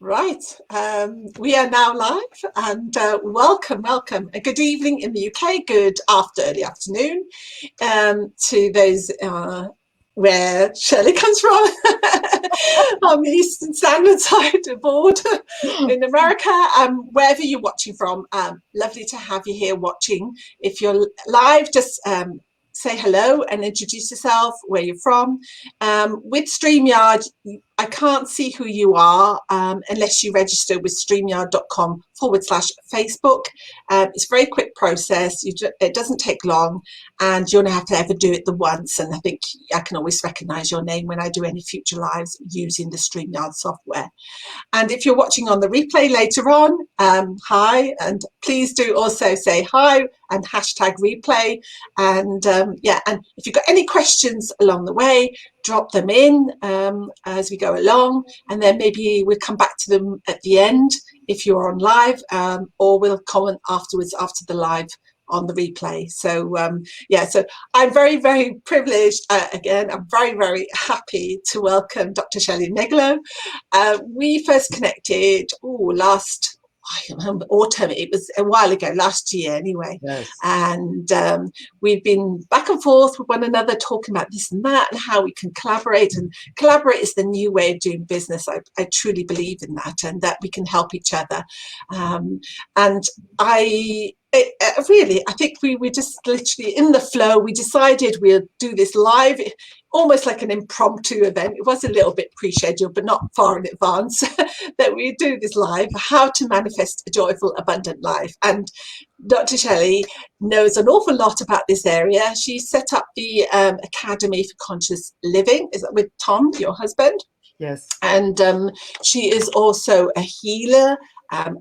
Right, we are now live and welcome. A good evening in the UK, good early afternoon to those where Shelley comes from on the Eastern Standard Side aboard in America. Wherever you're watching from, lovely to have you here watching. If you're live, just say hello and introduce yourself, where you're from. With StreamYard, I can't see who you are unless you register with streamyard.com/Facebook. It's a very quick process. It doesn't take long, and you only have to ever do it the once. And I think I can always recognize your name when I do any future lives using the StreamYard software. And if you're watching on the replay later on, hi, and please do also say hi and hashtag replay. And and if you've got any questions along the way, drop them in as we go along, and then maybe we'll come back to them at the end if you're on live, or we'll comment afterwards after the live on the replay. So so I'm very, very privileged. Again, I'm very, very happy to welcome Dr. Shelley Negelow. We first connected last, I remember, autumn. It was a while ago, last year anyway. Yes. And we've been back and forth with one another, talking about this and that and how we can collaborate. And collaborate is the new way of doing business. I truly believe in that, and that we can help each other. And I think we were just literally in the flow. We decided we'll do this live, almost like an impromptu event. It was a little bit pre-scheduled, but not far in advance, that we do this live, how to manifest a joyful, abundant life. And Dr. Shelley knows an awful lot about this area. She set up the Academy for Conscious Living. Is that with Tom, your husband? Yes. And she is also a healer, a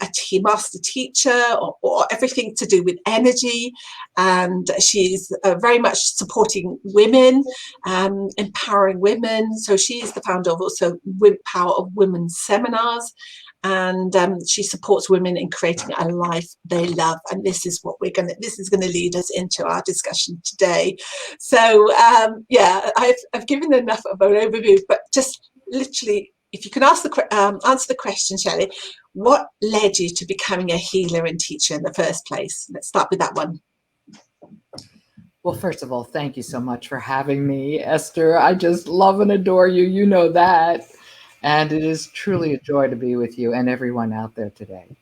master teacher, or everything to do with energy. And she's very much supporting women, empowering women. So she is the founder of also Power of Women seminars. And she supports women in creating a life they love. And this is what this is going to lead us into our discussion today. So I've given enough of an overview, but just literally, if you can answer the question, Shelley, what led you to becoming a healer and teacher in the first place? Let's start with that one. Well, first of all, thank you so much for having me, Esther. I just love and adore you. You know that. And it is truly a joy to be with you and everyone out there today.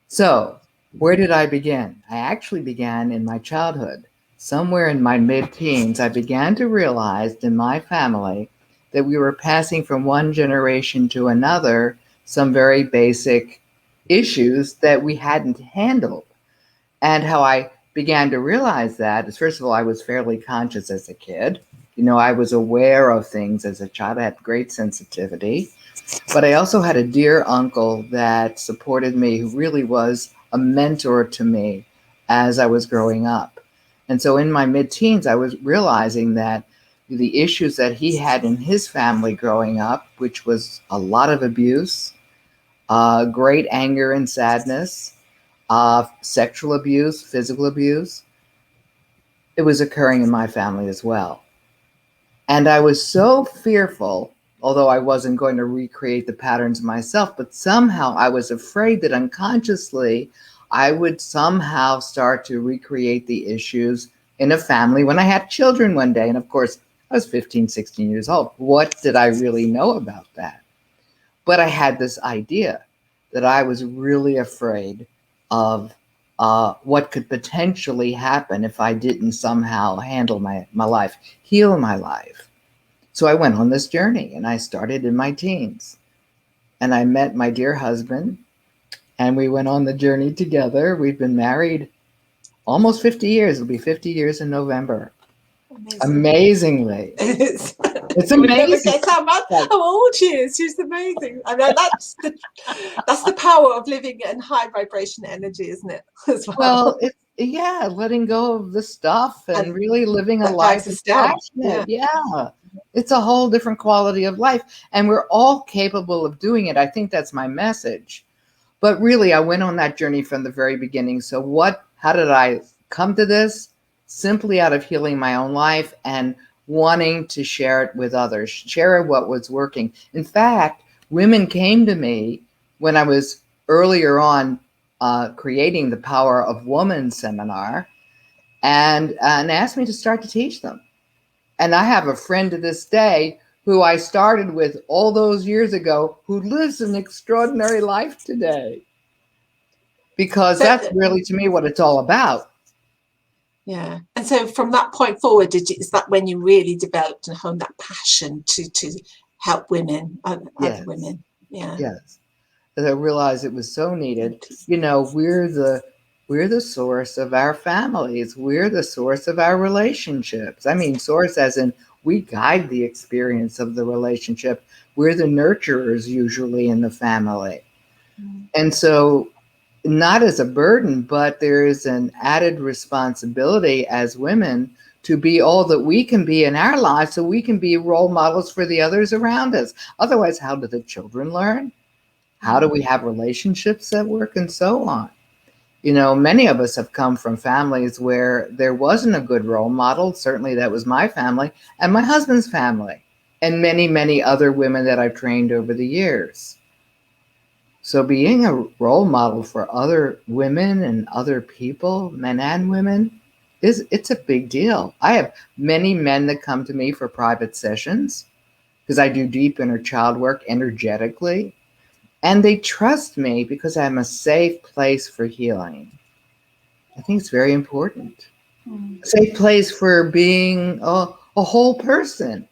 So, where did I begin? I actually began in my childhood. Somewhere in my mid-teens, I began to realize in my family that we were passing from one generation to another some very basic issues that we hadn't handled. And how I began to realize that is, first of all, I was fairly conscious as a kid. I was aware of things as a child. I had great sensitivity. But I also had a dear uncle that supported me, who really was a mentor to me as I was growing up. And so in my mid-teens, I was realizing that the issues that he had in his family growing up, which was a lot of abuse, great anger and sadness, sexual abuse, physical abuse, it was occurring in my family as well. And I was so fearful, although I wasn't going to recreate the patterns myself, but somehow I was afraid that unconsciously I would somehow start to recreate the issues in a family when I had children one day. And of course, I was 15, 16 years old. What did I really know about that? But I had this idea that I was really afraid of what could potentially happen if I didn't somehow handle my life, heal my life. So I went on this journey, and I started in my teens. And I met my dear husband, and we went on the journey together. We've been married almost 50 years. It'll be 50 years in November. Amazingly. It's amazing. How old she is. She's amazing. I mean, that's the power of living in high vibration energy, isn't it? As well, letting go of the stuff and really living a life that's passionate. Yeah. It's a whole different quality of life. And we're all capable of doing it. I think that's my message. But really, I went on that journey from the very beginning. So how did I come to this? Simply out of healing my own life and wanting to share it with others, share what was working. In fact, Women came to me when I was earlier on creating the Power of Woman seminar and asked me to start to teach them. And I have a friend to this day who I started with all those years ago who lives an extraordinary life today. Because So, that's really, to me, what it's all about. yeah. And so from that point forward, is that when you really developed and honed that passion to help women, other Yes. women? Yeah. Yes. As I realized it was so needed. You know, we're the source of our families. We're the source of our relationships. I mean, source as in we guide the experience of the relationship. We're the nurturers usually in the family. And so not as a burden, but there is an added responsibility as women to be all that we can be in our lives so we can be role models for the others around us. Otherwise, how do the children learn? How do we have relationships that work and so on? You know, many of us have come from families where there wasn't a good role model. Certainly that was my family and my husband's family and many, many other women that I've trained over the years. So being a role model for other women and other people, men and women, it's a big deal. I have many men that come to me for private sessions because I do deep inner child work energetically. And they trust me because I'm a safe place for healing. I think it's very important. A safe place for being a whole person.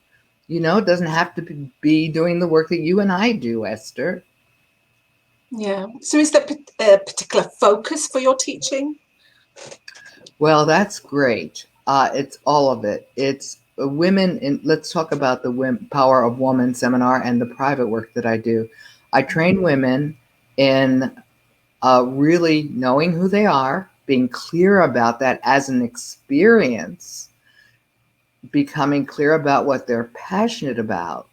You know, it doesn't have to be doing the work that you and I do, Esther. Yeah. So is there a particular focus for your teaching? Well, that's great. It's all of it. It's women. Let's talk about the Power of Woman seminar and the private work that I do. I train women in really knowing who they are, being clear about that as an experience, becoming clear about what they're passionate about,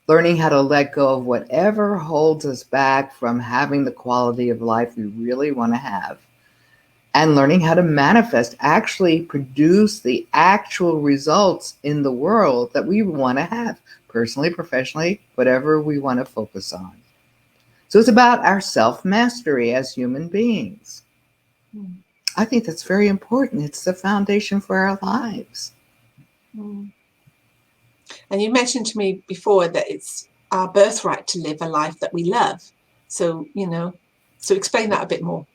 learning how to let go of whatever holds us back from having the quality of life we really want to have, and learning how to manifest, actually produce the actual results in the world that we want to have, personally, professionally, whatever we want to focus on. So it's about our self-mastery as human beings. I think that's very important. It's the foundation for our lives. And you mentioned to me before that it's our birthright to live a life that we love. So, you know, so explain that a bit more.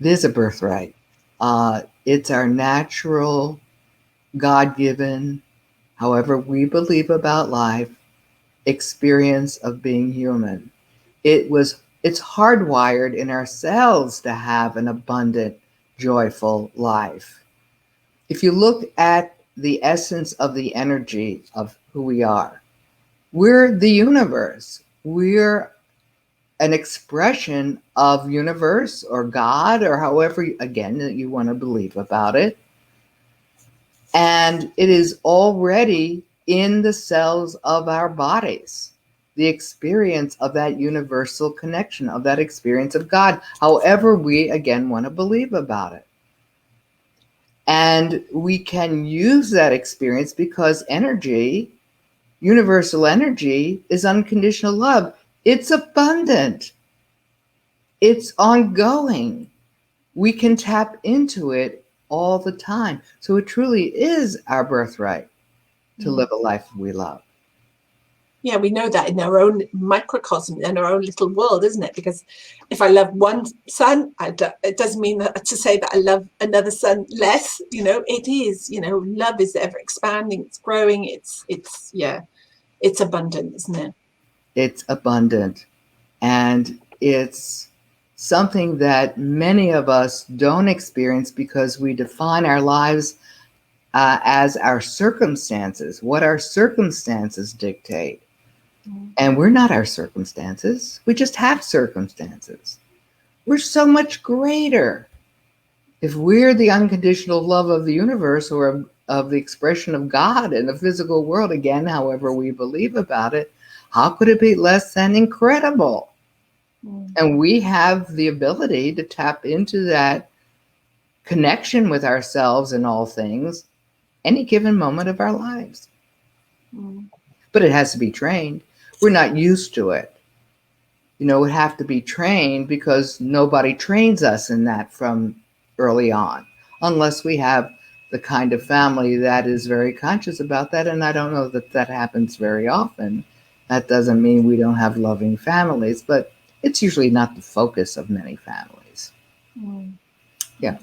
It is a birthright. It's our natural, God-given, however we believe about life, experience of being human. It's hardwired in our cells to have an abundant, joyful life. If you look at the essence of the energy of who we are, we're the universe. We're an expression of universe or God or however, again, that you want to believe about it. And it is already in the cells of our bodies, the experience of that universal connection, of that experience of God, however we, again, want to believe about it. And we can use that experience because energy, universal energy, is unconditional love. It's abundant. It's ongoing. We can tap into it all the time. So it truly is our birthright to live a life we love. Yeah, we know that in our own microcosm, in our own little world, isn't it? Because if I love one son, it doesn't mean that to say that I love another son less. You know, it is. You know, love is ever expanding. It's growing. It's abundant, isn't it? It's abundant, and it's something that many of us don't experience because we define our lives as our circumstances, what our circumstances dictate. And we're not our circumstances. We just have circumstances. We're so much greater. If we're the unconditional love of the universe or of the expression of God in the physical world, again, however we believe about it, how could it be less than incredible? And we have the ability to tap into that connection with ourselves and all things any given moment of our lives. But it has to be trained. We're not used to it. We have to be trained because nobody trains us in that from early on, unless we have the kind of family that is very conscious about that. And I don't know that that happens very often. That doesn't mean we don't have loving families, but it's usually not the focus of many families. Yeah.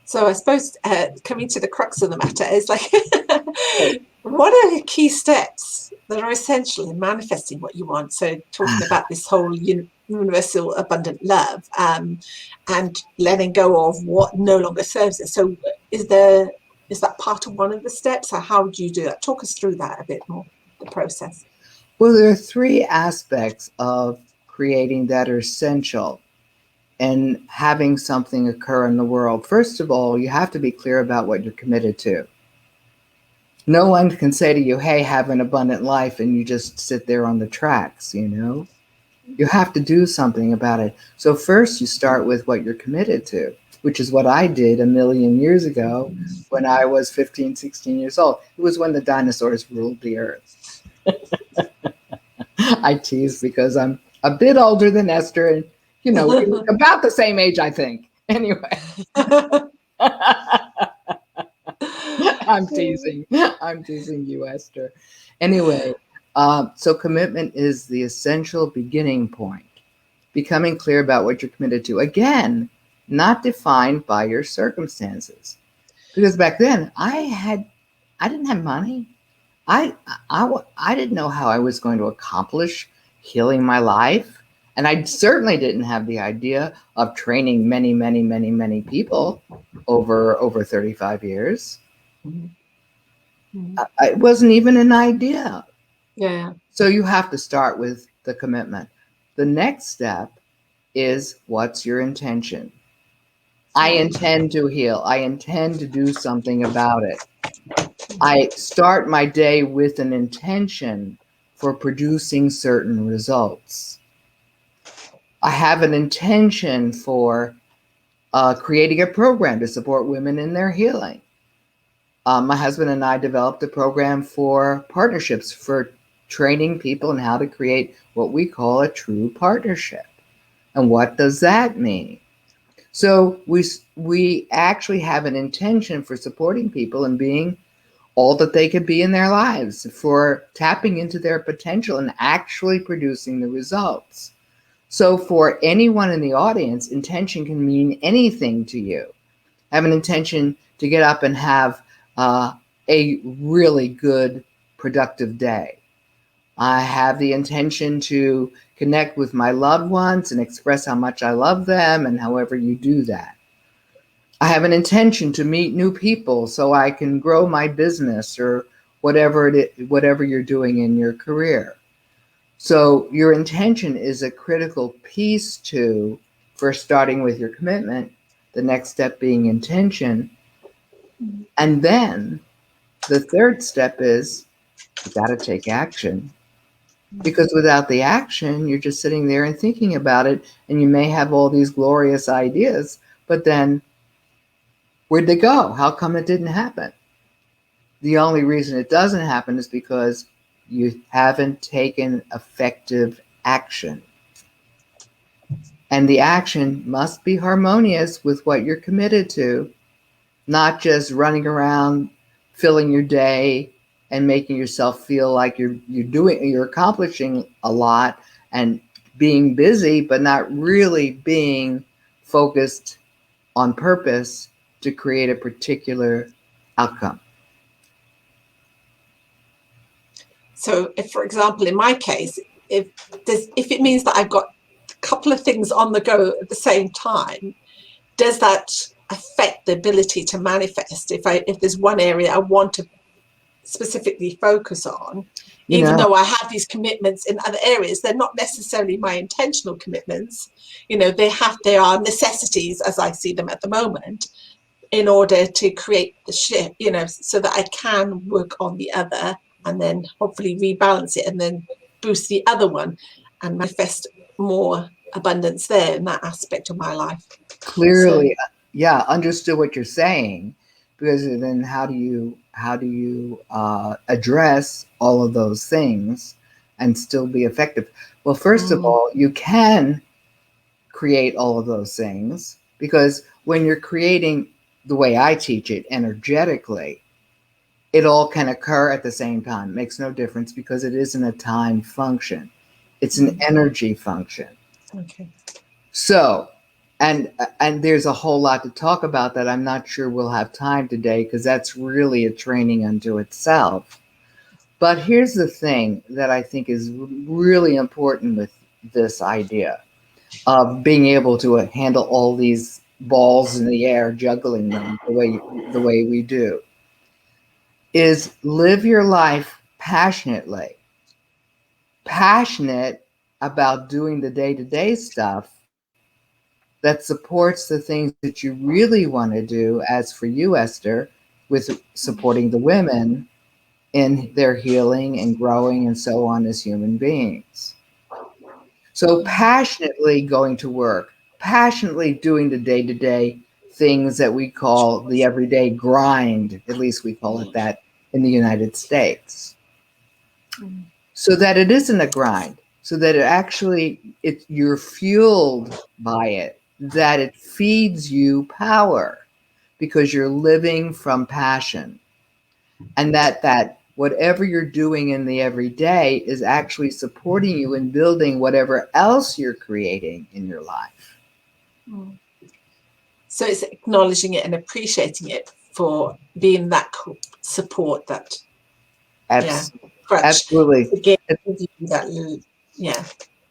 So I suppose coming to the crux of the matter is like, what are the key steps that are essential in manifesting what you want? So talking about this whole universal abundant love, and letting go of what no longer serves us. So is that part of one of the steps, or how do you do that? Talk us through that a bit more, the process. Well, there are three aspects of creating that are essential and having something occur in the world. First of all, you have to be clear about what you're committed to. No one can say to you, hey, have an abundant life, and you just sit there on the tracks, You have to do something about it. So first you start with what you're committed to, which is what I did a million years ago when I was 15, 16 years old. It was when the dinosaurs ruled the earth. I tease because I'm a bit older than Esther, and we're about the same age, I think. Anyway. I'm teasing you, Esther. Anyway, so commitment is the essential beginning point. Becoming clear about what you're committed to. Again, not defined by your circumstances. Because back then I didn't have money. I didn't know how I was going to accomplish healing my life. And I certainly didn't have the idea of training many, many, many, many people over 35 years. It wasn't even an idea. Yeah. So you have to start with the commitment. The next step is, what's your intention? I intend to heal. I intend to do something about it. I start my day with an intention for producing certain results. I have an intention for creating a program to support women in their healing. My husband and I developed a program for partnerships, for training people in how to create what we call a true partnership. And what does that mean? So we actually have an intention for supporting people and being all that they could be in their lives, for tapping into their potential and actually producing the results. So for anyone in the audience, intention can mean anything to you. I have an intention to get up and have a really good, productive day. I have the intention to connect with my loved ones and express how much I love them, and however you do that. I have an intention to meet new people so I can grow my business or whatever you're doing in your career. So your intention is a critical piece to first starting with your commitment, the next step being intention. And then the third step is you got to take action. Because without the action, you're just sitting there and thinking about it, and you may have all these glorious ideas, but then where'd they go? How come it didn't happen? The only reason it doesn't happen is because you haven't taken effective action. And the action must be harmonious with what you're committed to, not just running around, filling your day, and making yourself feel like you're accomplishing a lot and being busy, but not really being focused on purpose to create a particular outcome. So if, for example, in my case, if it means that I've got a couple of things on the go at the same time, does that affect the ability to manifest? If there's one area I want to specifically focus on, even though I have these commitments in other areas, they're not necessarily my intentional commitments. They are necessities as I see them at the moment, in order to create the shift, so that I can work on the other and then hopefully rebalance it and then boost the other one and manifest more abundance there in that aspect of my life. Clearly, understood what you're saying. because then how do you address all of those things and still be effective? Well, first of all, you can create all of those things, because when you're creating the way I teach it energetically, it all can occur at the same time. It makes no difference, because it isn't a time function. It's an energy function. Okay. So, and there's a whole lot to talk about that I'm not sure we'll have time today, because that's really a training unto itself. But here's the thing that I think is really important with this idea of being able to handle all these balls in the air, juggling them the way we do, is live your life passionately. Passionate about doing the day-to-day stuff that supports the things that you really want to do, as for you, Esther, with supporting the women in their healing and growing and so on as human beings. So passionately going to work, passionately doing the day-to-day things that we call the everyday grind, at least we call it that in the United States, so that it isn't a grind, so that you're fueled by it, that it feeds you power, because you're living from passion, and that whatever you're doing in the everyday is actually supporting you in building whatever else you're creating in your life. So it's acknowledging it and appreciating it for being that support, that Absolutely.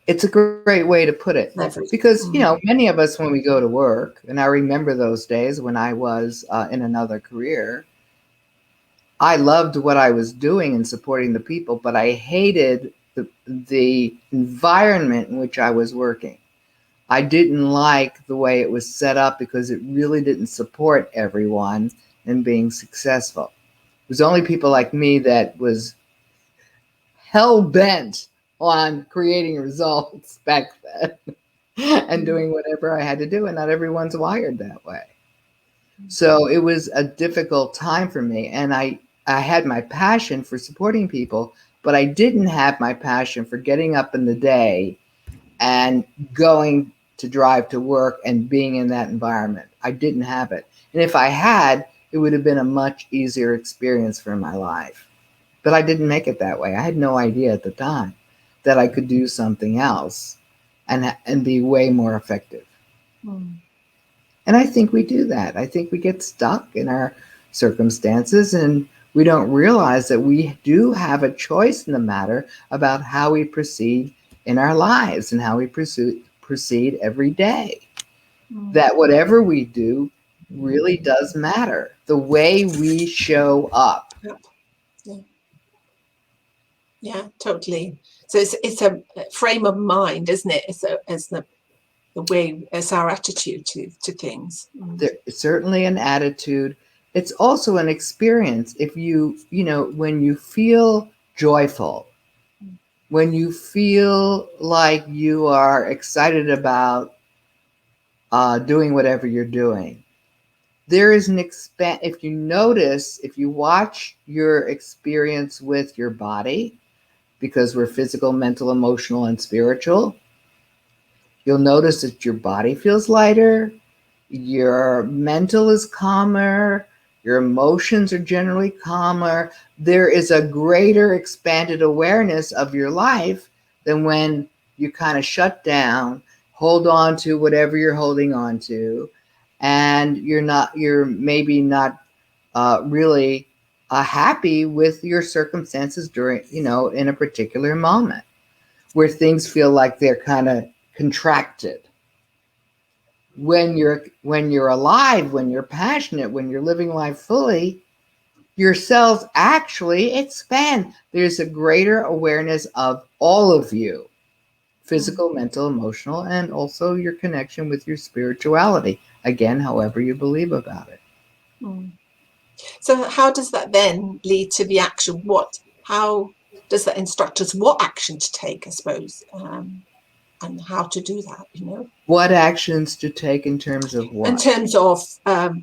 It's a great way to put it, because many of us, when we go to work, and I remember those days when I was in another career, I loved what I was doing and supporting the people, but I hated the environment in which I was working. I didn't like the way it was set up, because it really didn't support everyone in being successful. It was only people like me that was hell-bent on creating results back then and doing whatever I had to do, and not everyone's wired that way. So it was a difficult time for me, and I had my passion for supporting people, but I didn't have my passion for getting up in the day and going to drive to work and being in that environment. I didn't have it. And if I had, it would have been a much easier experience for my life. But I didn't make it that way. I had no idea at the time that I could do something else and be way more effective. And I think we do that. I think we get stuck in our circumstances, and we don't realize that we do have a choice in the matter about how we proceed in our lives and how we proceed every day. That whatever we do really does matter. The way we show up. Yeah, totally. So it's a frame of mind, isn't it? It's the way, it's our attitude to things. There's certainly an attitude. It's also an experience. If when you feel joyful, when you feel like you are excited about doing whatever you're doing, there is an if you watch your experience with your body, because we're physical, mental, emotional, and spiritual, you'll notice that your body feels lighter, your mental is calmer, your emotions are generally calmer. There is a greater expanded awareness of your life than when you kind of shut down, hold on to whatever you're holding on to, and you're maybe not really happy with your circumstances during, in a particular moment, where things feel like they're kind of contracted. When you're alive, when you're passionate, when you're living life fully, your cells actually expand. There's a greater awareness of all of you, physical, mental, emotional, and also your connection with your spirituality. Again, however you believe about it. So how does that then lead to the action? How does that instruct us what action to take, I suppose? how to do that, you know. What actions to take in terms of what? In terms of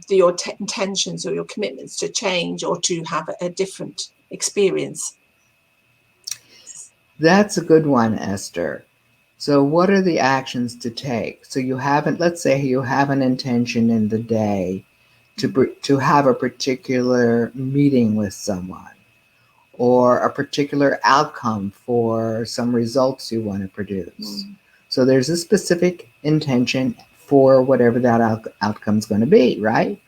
your intentions or your commitments to change or to have a different experience. That's a good one, Esther. So what are the actions to take? So you haven't, let's say you have an intention in the day to have a particular meeting with someone or a particular outcome for some results you want to produce. So there's a specific intention for whatever that outcome is going to be, right?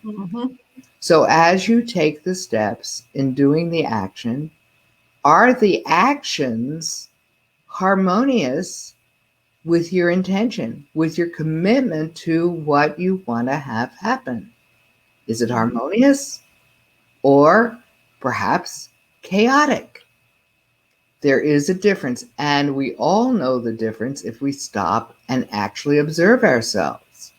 So as you take the steps in doing the action, are the actions harmonious with your intention, with your commitment to what you want to have happen? Is it harmonious or perhaps chaotic? There is a difference, and we all know the difference if we stop and actually observe ourselves.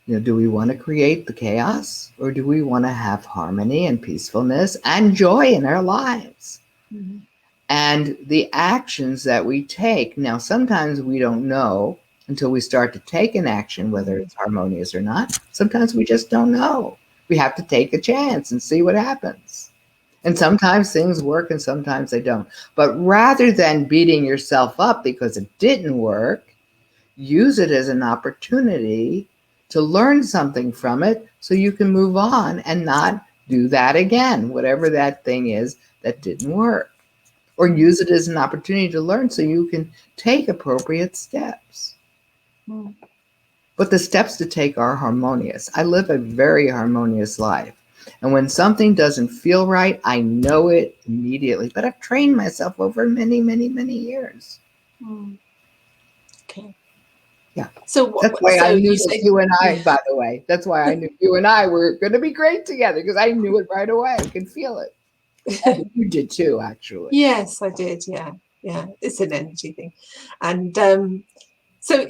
You know, do we want to create the chaos, or do we want to have harmony and peacefulness and joy in our lives? And the actions that we take, now sometimes we don't know until we start to take an action whether it's harmonious or not. Sometimes we just don't know. We have to take a chance and see what happens. And sometimes things work and sometimes they don't. But rather than beating yourself up because it didn't work, use it as an opportunity to learn something from it so you can move on and not do that again, whatever that thing is that didn't work. Or use it as an opportunity to learn so you can take appropriate steps. But the steps to take are harmonious. I live a very harmonious life. And when something doesn't feel right, I know it immediately. But I've trained myself over many, many, many years. Okay. Yeah. So that's why I knew that you and I, by the way, that's why I knew you and I were going to be great together, because I knew it right away. I could feel it. And you did too, actually. Yes, I did. Yeah. Yeah. It's an energy thing. And so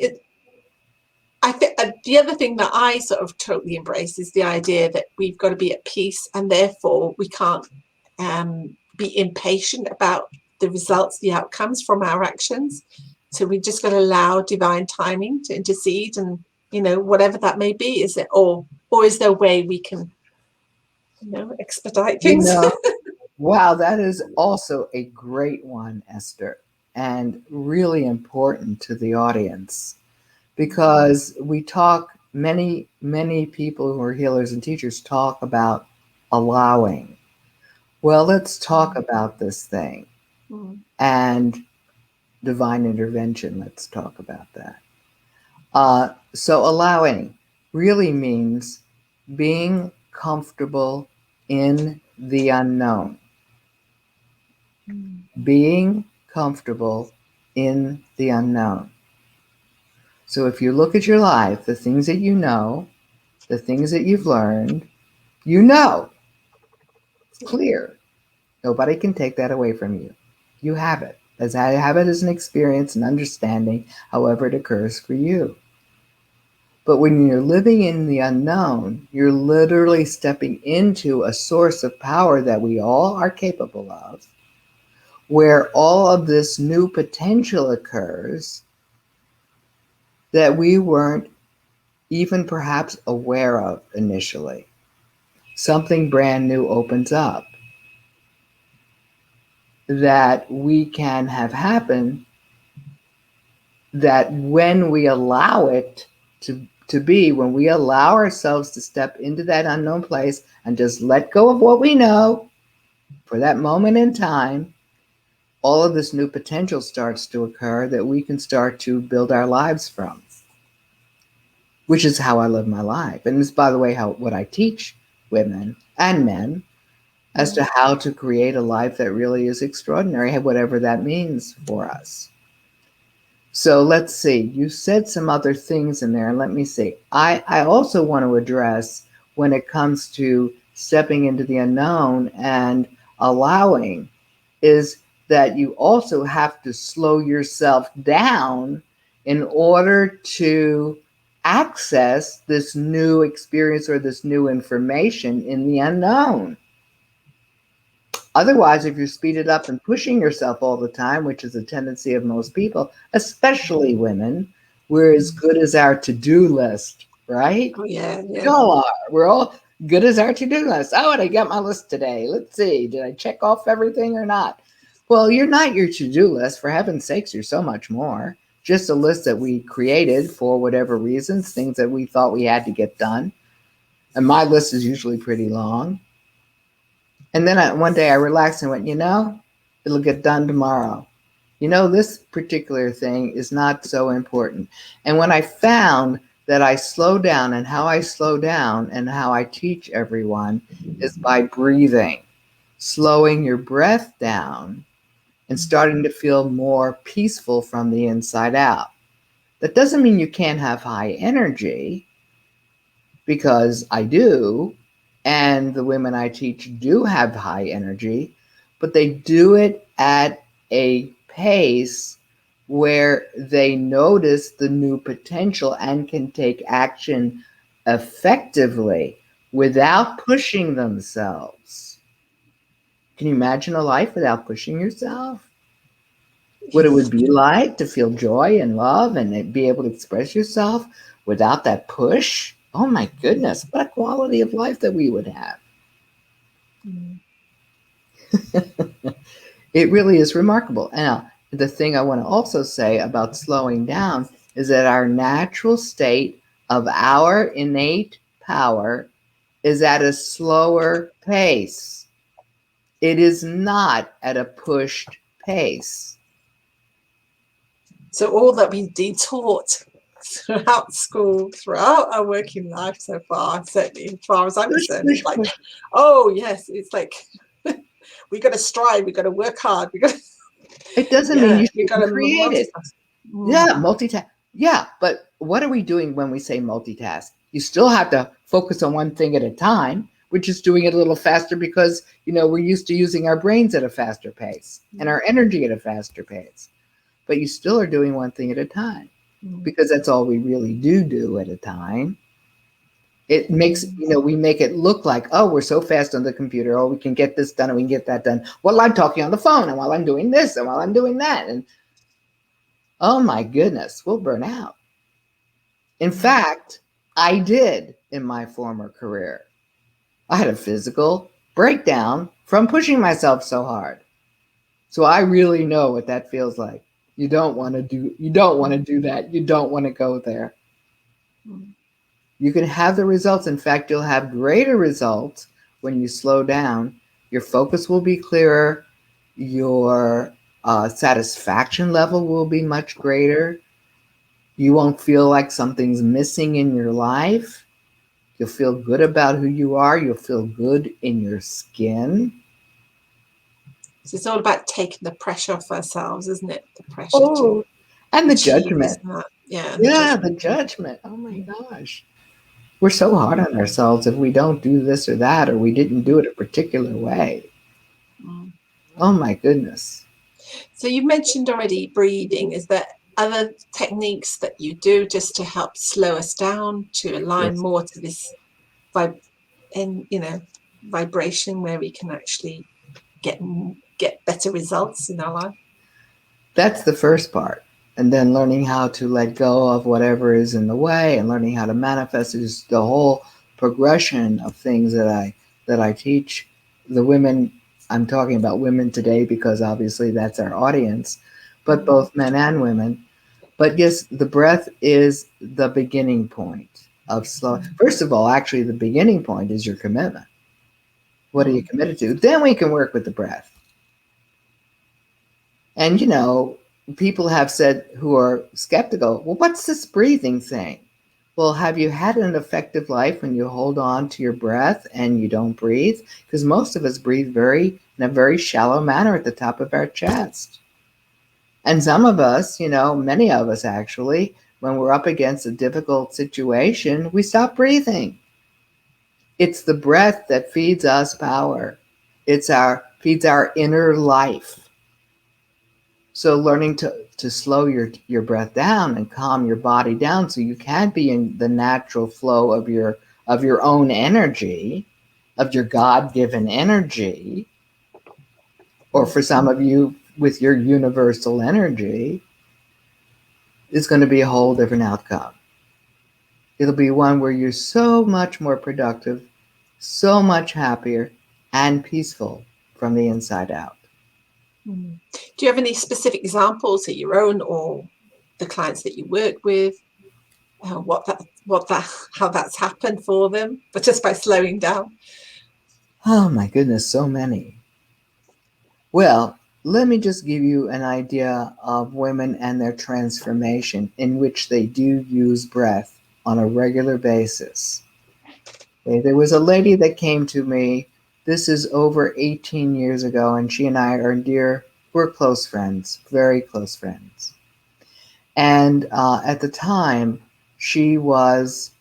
I think the other thing that I sort of totally embrace is the idea that we've got to be at peace, and therefore we can't be impatient about the results, the outcomes from our actions. So we just got to allow divine timing to intercede, and you know, whatever that may be. Is it or is there a way we can, you know, expedite things? You know, wow, that is also a great one, Esther, and really important to the audience, because we talk, many people who are healers and teachers talk about allowing. Well, let's talk about this thing. And divine intervention, let's talk about that. So allowing really means being comfortable in the unknown. Being comfortable in the unknown. So if you look at your life, the things that you know, the things that you've learned, you know, it's clear. Nobody can take that away from you. You have it. As I have it as an experience and understanding, however it occurs for you. But when you're living in the unknown, you're literally stepping into a source of power that we all are capable of, where all of this new potential occurs that we weren't even perhaps aware of initially. Something brand new opens up that we can have happen, that when we allow it to be, when we allow ourselves to step into that unknown place and just let go of what we know for that moment in time, all of this new potential starts to occur that we can start to build our lives from, which is how I live my life. And it's, by the way, what I teach women and men as to how to create a life that really is extraordinary, whatever that means for us. So let's see, you said some other things in there, and let me see. I also want to address, when it comes to stepping into the unknown and allowing, is that you also have to slow yourself down in order to access this new experience or this new information in the unknown. Otherwise, if you speed it up and pushing yourself all the time, which is a tendency of most people, especially women, we're as good as our to-do list, right? Oh, yeah, We yeah. all are. We're all good as our to-do list. Oh, did I get my list today? Let's see. Did I check off everything or not? Well, you're not your to-do list. For heaven's sakes, you're so much more. Just a list that we created for whatever reasons, things that we thought we had to get done. And my list is usually pretty long. And then one day I relaxed and went, it'll get done tomorrow. This particular thing is not so important. And when I found that I slow down, and how I slow down and how I teach everyone is by breathing, slowing your breath down and starting to feel more peaceful from the inside out. That doesn't mean you can't have high energy, because I do, and the women I teach do have high energy, but they do it at a pace where they notice the new potential and can take action effectively without pushing themselves. Can you imagine a life without pushing yourself? What it would be like to feel joy and love and be able to express yourself without that push? Oh my goodness, what a quality of life that we would have. It really is remarkable. Now, the thing I want to also say about slowing down is that our natural state of our innate power is at a slower pace. It is not at a pushed pace. So all that we've been taught throughout school, throughout our working life so far, certainly as far as I'm concerned, it's like, oh yes, it's like we got to strive, we got to work hard, we got to. It doesn't mean you should create it. Yeah, multitask. Yeah, but what are we doing when we say multitask? You still have to focus on one thing at a time. We're just doing it a little faster because, we're used to using our brains at a faster pace and our energy at a faster pace. But you still are doing one thing at a time because that's all we really do at a time. It makes, we make it look like, oh, we're so fast on the computer. Oh, we can get this done and we can get that done. While I'm talking on the phone and while I'm doing this and while I'm doing that. And oh my goodness, we'll burn out. In fact, I did in my former career. I had a physical breakdown from pushing myself so hard. So I really know what that feels like. You don't want to do that. You don't want to go there. You can have the results. In fact, you'll have greater results when you slow down. Your focus will be clearer. Your satisfaction level will be much greater. You won't feel like something's missing in your life. You'll feel good about who you are. You'll feel good in your skin. So it's all about taking the pressure off ourselves, isn't it? The pressure and the judgment. Yeah, the judgment. Oh my gosh. We're so hard on ourselves if we don't do this or that, or we didn't do it a particular way. Oh my goodness. So you mentioned already breathing. Is there other techniques that you do just to help slow us down, to align more to this vibration where we can actually get better results in our life? That's the first part. And then learning how to let go of whatever is in the way and learning how to manifest is the whole progression of things that I teach the women. I'm talking about women today because obviously that's our audience, but both men and women. But yes, the breath is the beginning point of slow. First of all, actually, the beginning point is your commitment. What are you committed to? Then we can work with the breath. And, people have said who are skeptical, well, what's this breathing thing? Well, have you had an effective life when you hold on to your breath and you don't breathe? Because most of us breathe in a very shallow manner at the top of our chest. And some of us, many of us actually, when we're up against a difficult situation, we stop breathing. It's the breath that feeds us power. Feeds our inner life. So learning to slow your breath down and calm your body down so you can be in the natural flow of your own energy, of your God-given energy, Or for some of you with your universal energy, it's going to be a whole different outcome. It'll be one where you're so much more productive, so much happier and peaceful from the inside out. Do you have any specific examples of your own or the clients that you work with? How that's happened for them, but just by slowing down? Oh my goodness, so many. Well, let me just give you an idea of women and their transformation in which they do use breath on a regular basis. Okay, there was a lady that came to me, this is over 18 years ago, and she and I we're close friends, very close friends. And at the time, she was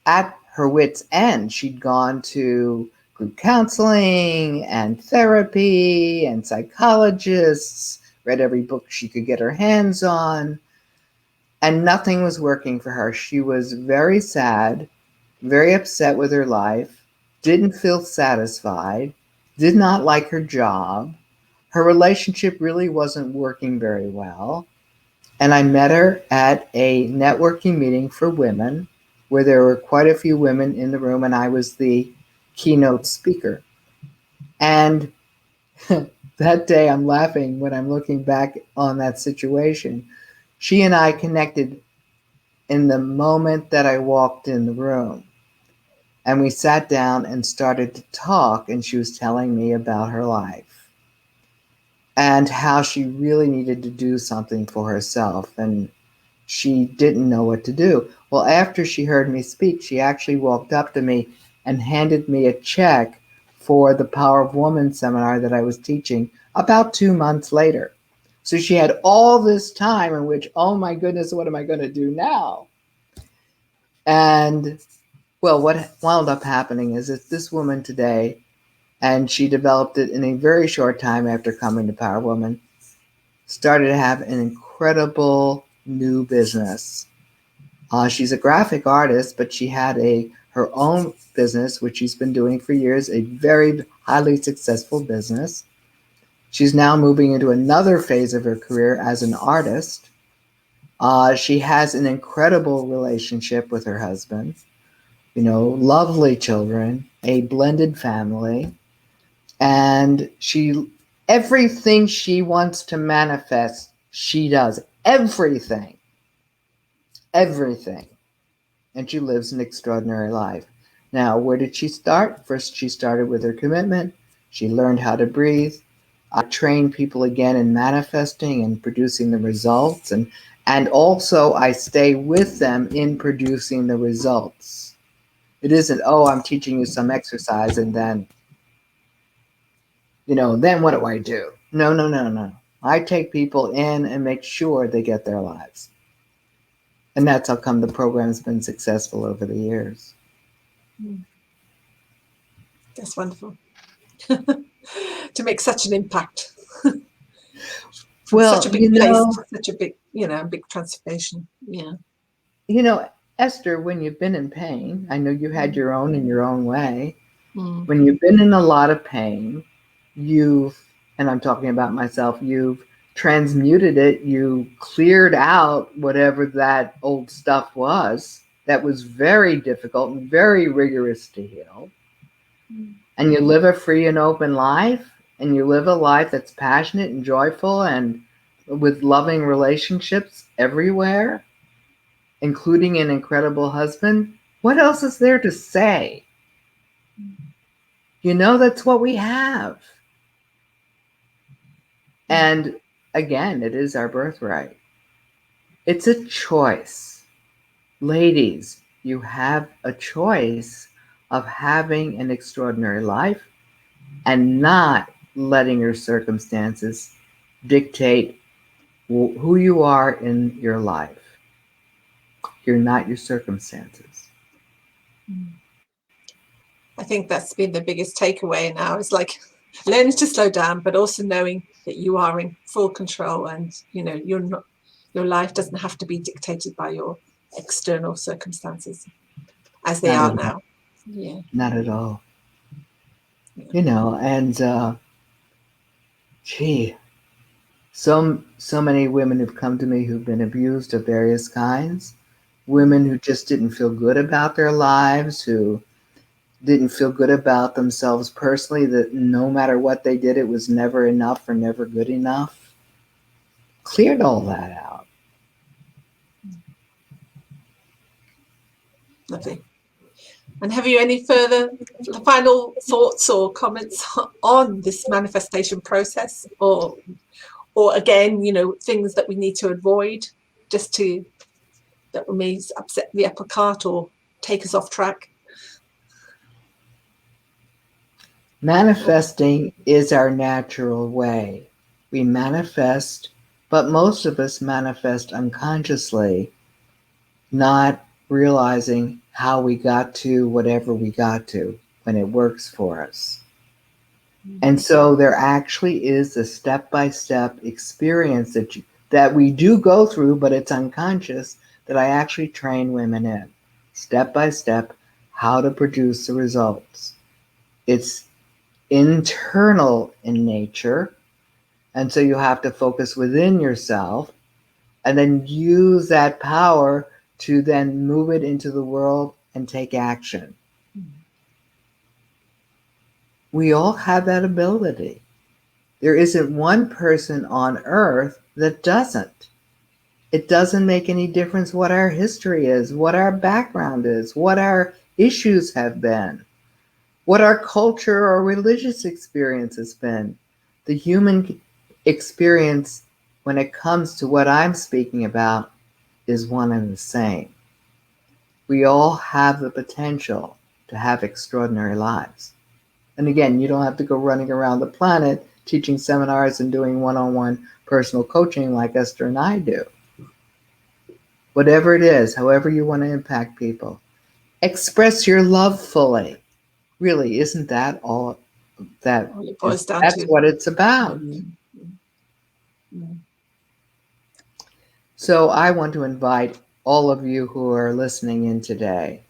at her wit's end. She'd gone to group counseling and therapy and psychologists, read every book she could get her hands on, and nothing was working for her. She was very sad, very upset with her life, didn't feel satisfied, did not like her job. Her relationship really wasn't working very well. And I met her at a networking meeting for women where there were quite a few women in the room, and I was the keynote speaker. And that day, I'm laughing when I'm looking back on that situation. She and I connected in the moment that I walked in the room. And we sat down and started to talk, and she was telling me about her life and how she really needed to do something for herself. And she didn't know what to do. Well, after she heard me speak, she actually walked up to me and handed me a check for the Power of Woman seminar that I was teaching about 2 months later. So she had all this time in which, oh my goodness, what am I going to do now? And well, what wound up happening is that this woman today, and she developed it in a very short time after coming to Power Woman, started to have an incredible new business. She's a graphic artist, but she had her own business, which she's been doing for years, a very highly successful business. She's now moving into another phase of her career as an artist. She has an incredible relationship with her husband, lovely children, a blended family, and everything she wants to manifest, she does. Everything. And she lives an extraordinary life. Now, where did she start? First, she started with her commitment. She learned how to breathe. I train people again in manifesting and producing the results. And also, I stay with them in producing the results. It isn't, oh, I'm teaching you some exercise and then, then what do I do? No. I take people in and make sure they get their lives. And that's how come the program's been successful over the years. That's wonderful. To make such an impact. Well, such a big place, such a big, big transformation. Yeah. Esther, when you've been in pain, I know you had your own in your own way. When you've been in a lot of pain, and I'm talking about myself, you've transmuted it, you cleared out whatever that old stuff was that was very difficult and very rigorous to heal. And you live a free and open life, and you live a life that's passionate and joyful and with loving relationships everywhere, including an incredible husband. What else is there to say? That's what we have. And again, it is our birthright. It's a choice. Ladies, you have a choice of having an extraordinary life and not letting your circumstances dictate who you are in your life. You're not your circumstances. I think that's been the biggest takeaway now, is like learning to slow down, but also knowing that you are in full control, and your life doesn't have to be dictated by your external circumstances as they are now. Yeah. Not at all. Yeah. And Gee, so many women who've come to me who've been abused of various kinds. Women who just didn't feel good about their lives, who didn't feel good about themselves personally, that no matter what they did, it was never enough or never good enough. Cleared all that out. Lovely. And have you any further final thoughts or comments on this manifestation process, or again, things that we need to avoid just that may upset the apple cart or take us off track? Manifesting is our natural way. We manifest, but most of us manifest unconsciously, not realizing how we got to whatever we got to when it works for us. And so there actually is a step-by-step experience that we do go through, but it's unconscious, that I actually train women in. Step by step, how to produce the results. It's internal in nature, and so you have to focus within yourself and then use that power to then move it into the world and take action. We all have that ability. There isn't one person on earth that doesn't. It doesn't make any difference what our history is, what our background is, what our issues have been, what our culture or religious experience has been. The human experience, when it comes to what I'm speaking about, is one and the same. We all have the potential to have extraordinary lives. And again, you don't have to go running around the planet teaching seminars and doing one-on-one personal coaching like Esther and I do. Whatever it is, however you want to impact people, express your love fully. Really, isn't that all that All it boils down that's to. what it's about. So I want to invite all of you who are listening in today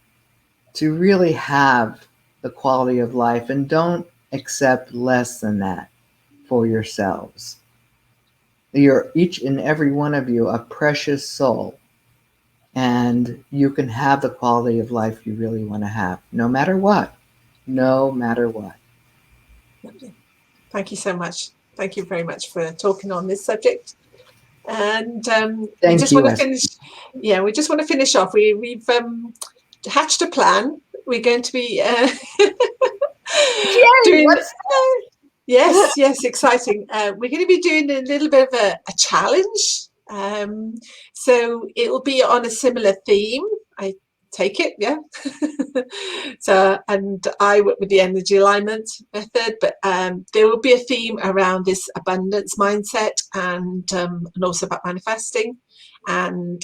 to really have the quality of life and don't accept less than that for yourselves. You're each and every one of you a precious soul, and you can have the quality of life you really want to have, no matter what. No matter what. Thank you so much. Thank you very much for talking on this subject. And we just want to finish. Yeah, we just want to finish off. We've hatched a plan. We're going to be doing. Yes, exciting. We're going to be doing a little bit of a challenge. So it will be on a similar theme. I take it, yeah. So, and I work with the energy alignment method, but there will be a theme around this abundance mindset and also about manifesting. And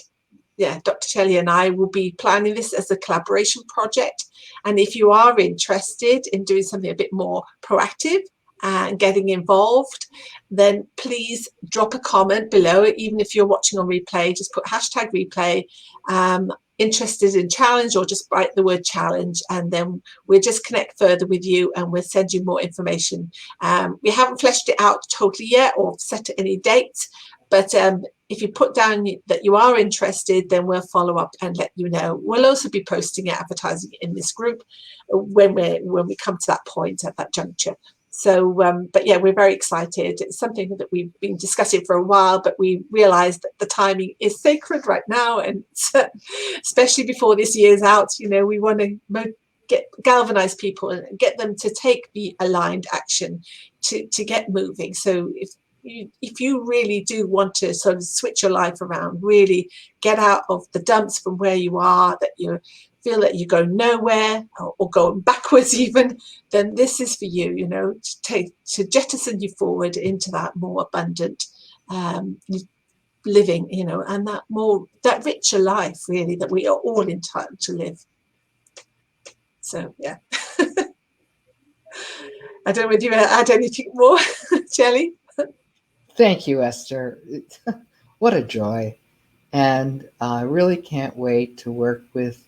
yeah, Dr. Shelley and I will be planning this as a collaboration project. And if you are interested in doing something a bit more proactive and getting involved, then please drop a comment below. Even if you're watching on replay, just put hashtag replay, interested in challenge, or just write the word challenge, and then we'll just connect further with you and we'll send you more information. We haven't fleshed it out totally yet or set any dates, but if you put down that you are interested, then we'll follow up and let you know. We'll also be posting it, advertising it in this group when we come to that point, at that juncture. So, but yeah, we're very excited. It's something that we've been discussing for a while, but we realised that the timing is sacred right now, and especially before this year's out, we want to galvanise people and get them to take the aligned action to get moving. So if you really do want to sort of switch your life around, really get out of the dumps from where you are, that you feel that you go nowhere or going backwards even, then this is for you, to jettison you forward into that more abundant living, and that richer life really that we are all entitled to live. So yeah. I don't know whether you want to add anything more, Shelley. Thank you, Esther. What a joy. And I really can't wait to work with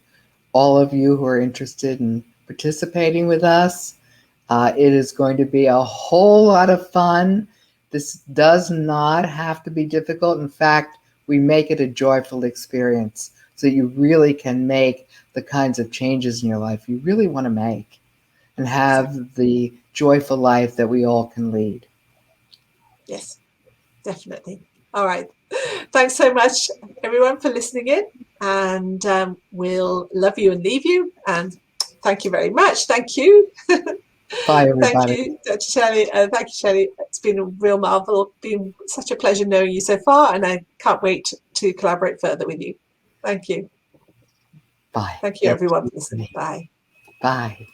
all of you who are interested in participating with us. It is going to be a whole lot of fun. This does not have to be difficult. In fact, we make it a joyful experience so you really can make the kinds of changes in your life you really want to make and have the joyful life that we all can lead. Yes, definitely. All right. Thanks so much, everyone, for listening in. And we'll love you and leave you. And thank you very much. Thank you. Bye, Thank everybody. you, Dr. Shelley. Thank you, Shelley. It's been a real marvel. It's been such a pleasure knowing you so far, and I can't wait to collaborate further with you. Thank you. Bye. Thank you, everyone, for listening. Bye. Bye.